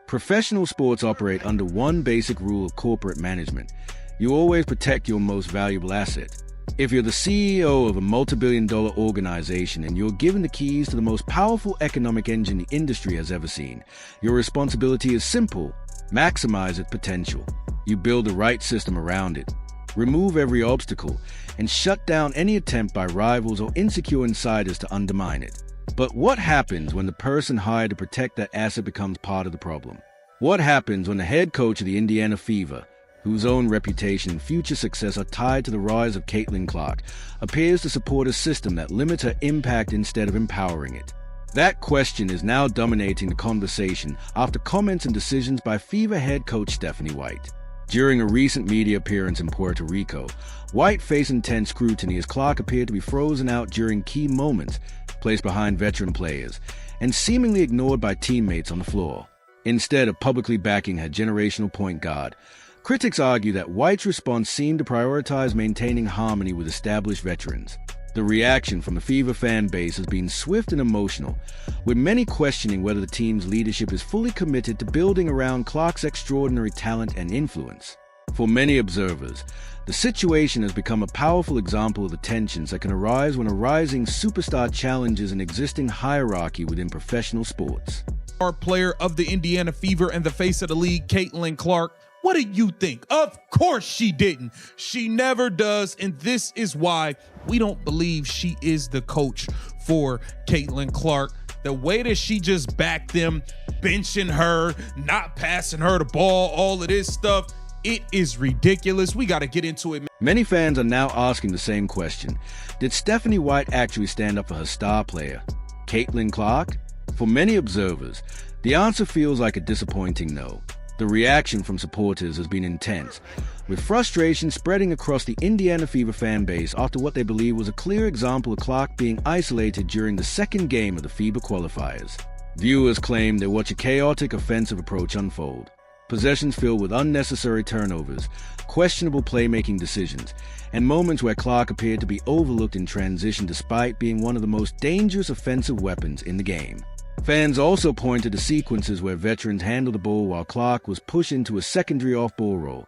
Professional sports operate under one basic rule of corporate management. You always protect your most valuable asset. If you're the CEO of a multi-billion-dollar organization and you're given the keys to the most powerful economic engine the industry has ever seen, your responsibility is simple: maximize its potential. You build the right system around it, remove every obstacle, and shut down any attempt by rivals or insecure insiders to undermine it. But what happens when the person hired to protect that asset becomes part of the problem? What happens when the head coach of the Indiana Fever, whose own reputation and future success are tied to the rise of Caitlyn Clark, appears to support a system that limits her impact instead of empowering it? That question is now dominating the conversation after comments and decisions by Fever head coach Stephanie White. During a recent media appearance in Puerto Rico, White faced intense scrutiny as Clark appeared to be frozen out during key moments, placed behind veteran players, and seemingly ignored by teammates on the floor. Instead of publicly backing her generational point guard, critics argue that White's response seemed to prioritize maintaining harmony with established veterans. The reaction from the Fever fan base has been swift and emotional, with many questioning whether the team's leadership is fully committed to building around Clark's extraordinary talent and influence. For many observers, the situation has become a powerful example of the tensions that can arise when a rising superstar challenges an existing hierarchy within professional sports. Our player of the Indiana Fever and the face of the league, Caitlyn Clark. What do you think? Of course she didn't. She never does, and this is why we don't believe she is the coach for Caitlyn Clark. The way that she just backed them, benching her, not passing her the ball, all of this stuff, it is ridiculous. We got to get into it. Many fans are now asking the same question. Did Stephanie White actually stand up for her star player, Caitlyn Clark? For many observers, the answer feels like a disappointing no. The reaction from supporters has been intense, with frustration spreading across the Indiana Fever fan base after what they believe was a clear example of Clark being isolated during the second game of the FIBA qualifiers. Viewers claim they watch a chaotic offensive approach unfold, possessions filled with unnecessary turnovers, questionable playmaking decisions, and moments where Clark appeared to be overlooked in transition despite being one of the most dangerous offensive weapons in the game. Fans also pointed to sequences where veterans handled the ball while Clark was pushed into a secondary off-ball role,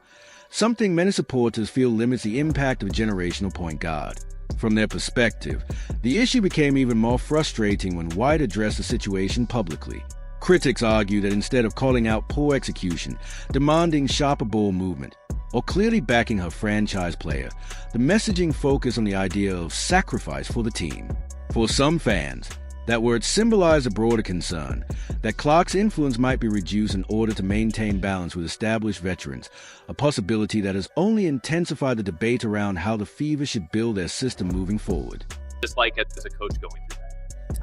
something many supporters feel limits the impact of a generational point guard. From their perspective, the issue became even more frustrating when White addressed the situation publicly. Critics argue that instead of calling out poor execution, demanding sharper ball movement, or clearly backing her franchise player, the messaging focused on the idea of sacrifice for the team. For some fans, that word symbolized a broader concern that Clark's influence might be reduced in order to maintain balance with established veterans, a possibility that has only intensified the debate around how the Fever should build their system moving forward. Just like as a coach going through that.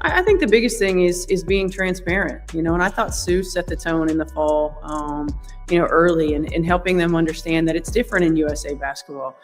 I think the biggest thing is being transparent, and I thought Sue set the tone in the fall, early and helping them understand that it's different in USA basketball.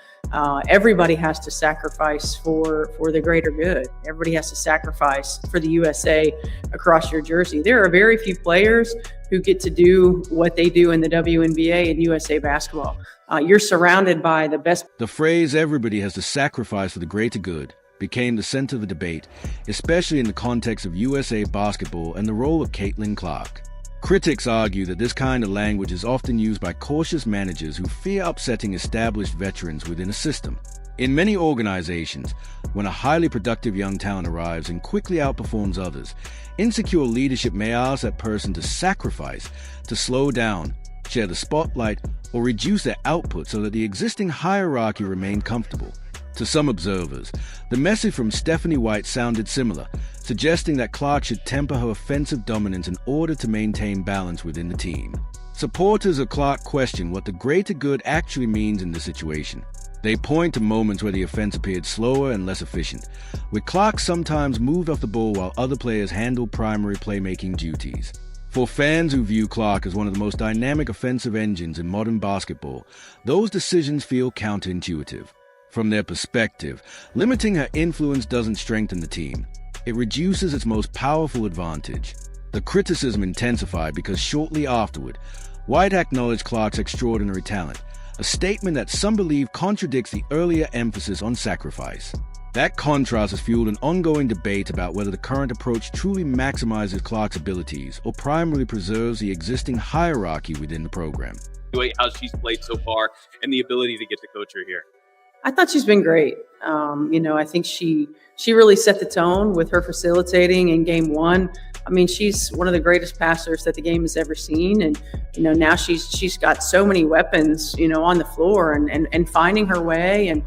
Everybody has to sacrifice for the greater good. Everybody has to sacrifice for the USA across your jersey. There are very few players who get to do what they do in the WNBA and USA basketball. You're surrounded by the best. The phrase "everybody has to sacrifice for the greater good" became the center of the debate, especially in the context of USA basketball and the role of Caitlyn Clark. Critics argue that this kind of language is often used by cautious managers who fear upsetting established veterans within a system. In many organizations, when a highly productive young talent arrives and quickly outperforms others, insecure leadership may ask that person to sacrifice, to slow down, share the spotlight, or reduce their output so that the existing hierarchy remain comfortable. To some observers, the message from Stephanie White sounded similar, suggesting that Clark should temper her offensive dominance in order to maintain balance within the team. Supporters of Clark question what the greater good actually means in this situation. They point to moments where the offense appeared slower and less efficient, with Clark sometimes moved off the ball while other players handled primary playmaking duties. For fans who view Clark as one of the most dynamic offensive engines in modern basketball, those decisions feel counterintuitive. From their perspective, limiting her influence doesn't strengthen the team. It reduces its most powerful advantage. The criticism intensified because shortly afterward, White acknowledged Clark's extraordinary talent, a statement that some believe contradicts the earlier emphasis on sacrifice. That contrast has fueled an ongoing debate about whether the current approach truly maximizes Clark's abilities or primarily preserves the existing hierarchy within the program. How she's played so far and the ability to get to coach her here. I thought she's been great. I think she really set the tone with her facilitating in game one. I mean, she's one of the greatest passers that the game has ever seen. And, now she's got so many weapons, on the floor and finding her way and,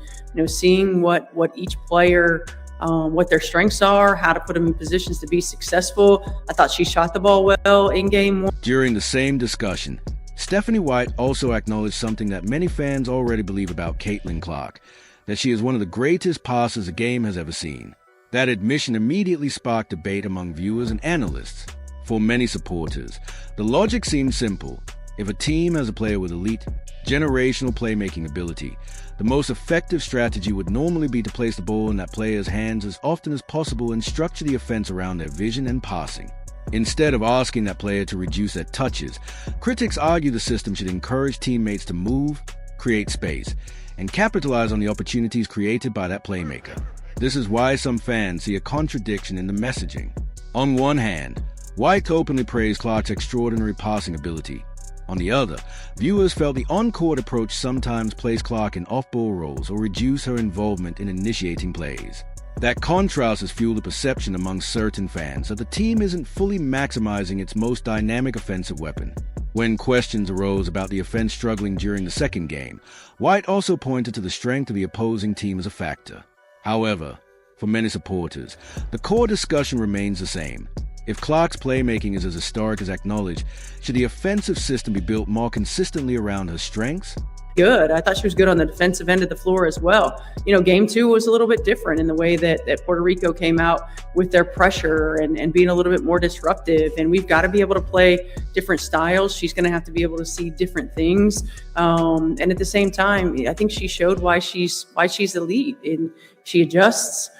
seeing what each player, what their strengths are, how to put them in positions to be successful. I thought she shot the ball well in game one. During the same discussion, Stephanie White also acknowledged something that many fans already believe about Caitlyn Clark, that she is one of the greatest passers the game has ever seen. That admission immediately sparked debate among viewers and analysts. For many supporters, the logic seems simple. If a team has a player with elite, generational playmaking ability, the most effective strategy would normally be to place the ball in that player's hands as often as possible and structure the offense around their vision and passing. Instead of asking that player to reduce their touches, critics argue the system should encourage teammates to move, create space, and capitalize on the opportunities created by that playmaker. This is why some fans see a contradiction in the messaging. On one hand, White openly praised Clark's extraordinary passing ability. On the other, viewers felt the on-court approach sometimes placed Clark in off-ball roles or reduced her involvement in initiating plays. That contrast has fueled the perception among certain fans that the team isn't fully maximizing its most dynamic offensive weapon. When questions arose about the offense struggling during the second game, White also pointed to the strength of the opposing team as a factor. However, for many supporters, the core discussion remains the same. If Clark's playmaking is as historic as acknowledged, should the offensive system be built more consistently around her strengths? Good. I thought she was good on the defensive end of the floor as well. Game two was a little bit different in the way that Puerto Rico came out with their pressure and being a little bit more disruptive. And we've got to be able to play different styles. She's going to have to be able to see different things. And at the same time, I think she showed why she's elite. And she adjusts.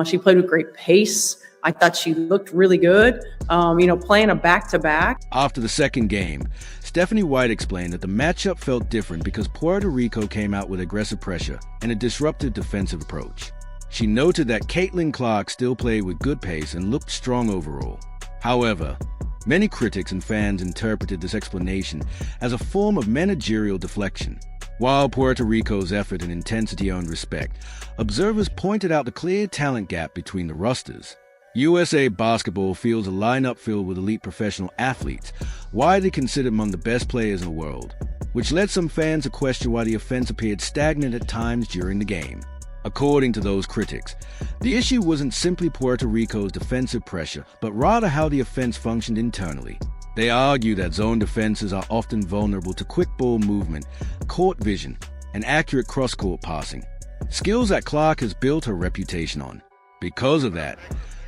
She played with great pace. I thought she looked really good, playing a back-to-back. After the second game, Stephanie White explained that the matchup felt different because Puerto Rico came out with aggressive pressure and a disruptive defensive approach. She noted that Caitlyn Clark still played with good pace and looked strong overall. However, many critics and fans interpreted this explanation as a form of managerial deflection. While Puerto Rico's effort and intensity earned respect, observers pointed out the clear talent gap between the rosters. USA Basketball fields a lineup filled with elite professional athletes, widely considered among the best players in the world, which led some fans to question why the offense appeared stagnant at times during the game. According to those critics, the issue wasn't simply Puerto Rico's defensive pressure, but rather how the offense functioned internally. They argue that zone defenses are often vulnerable to quick ball movement, court vision, and accurate cross-court passing, skills that Clark has built her reputation on. Because of that,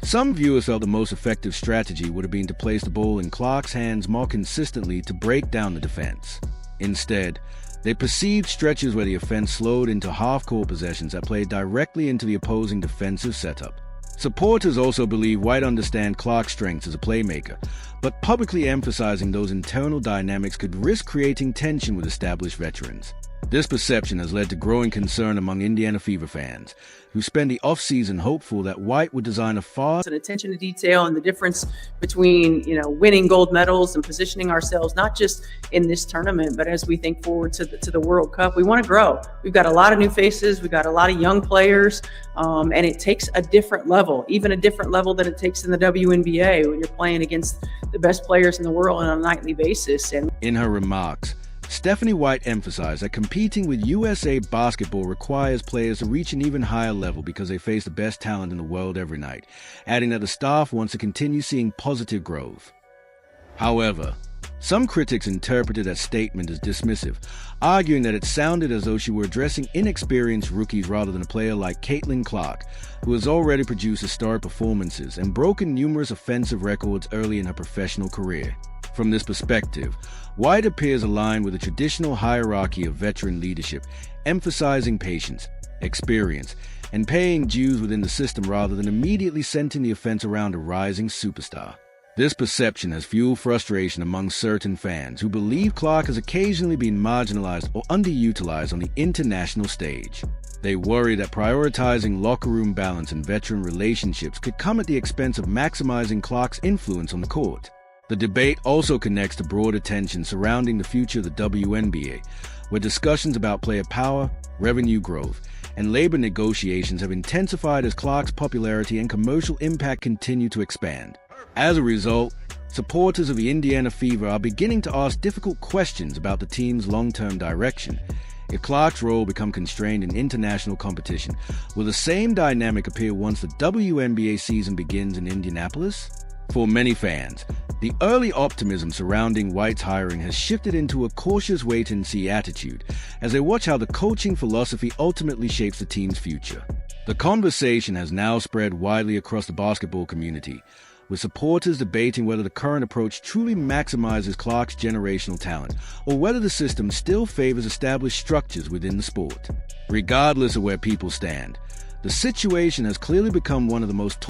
some viewers felt the most effective strategy would have been to place the ball in Clark's hands more consistently to break down the defense. Instead, they perceived stretches where the offense slowed into half-court possessions that played directly into the opposing defensive setup. Supporters also believe White understands Clark's strengths as a playmaker, but publicly emphasizing those internal dynamics could risk creating tension with established veterans. This perception has led to growing concern among Indiana Fever fans, who spend the offseason hopeful that White would design a fast and attention to detail and the difference between, winning gold medals and positioning ourselves, not just in this tournament, but as we think forward to the World Cup. We want to grow. We've got a lot of new faces. We've got a lot of young players, and it takes a different level, even a different level than it takes in the WNBA when you're playing against the best players in the world on a nightly basis. And in her remarks, Stephanie White emphasized that competing with USA Basketball requires players to reach an even higher level because they face the best talent in the world every night, adding that the staff wants to continue seeing positive growth. However, some critics interpreted that statement as dismissive, arguing that it sounded as though she were addressing inexperienced rookies rather than a player like Caitlyn Clark, who has already produced historic performances and broken numerous offensive records early in her professional career. From this perspective, White appears aligned with a traditional hierarchy of veteran leadership, emphasizing patience, experience, and paying dues within the system rather than immediately centering the offense around a rising superstar. This perception has fueled frustration among certain fans who believe Clark has occasionally been marginalized or underutilized on the international stage. They worry that prioritizing locker room balance and veteran relationships could come at the expense of maximizing Clark's influence on the court. The debate also connects to broader tension surrounding the future of the WNBA, where discussions about player power, revenue growth, and labor negotiations have intensified as Clark's popularity and commercial impact continue to expand. As a result, supporters of the Indiana Fever are beginning to ask difficult questions about the team's long-term direction. If Clark's role becomes constrained in international competition, will the same dynamic appear once the WNBA season begins in Indianapolis? For many fans, the early optimism surrounding White's hiring has shifted into a cautious wait-and-see attitude as they watch how the coaching philosophy ultimately shapes the team's future. The conversation has now spread widely across the basketball community, with supporters debating whether the current approach truly maximizes Clark's generational talent or whether the system still favors established structures within the sport. Regardless of where people stand, the situation has clearly become one of the most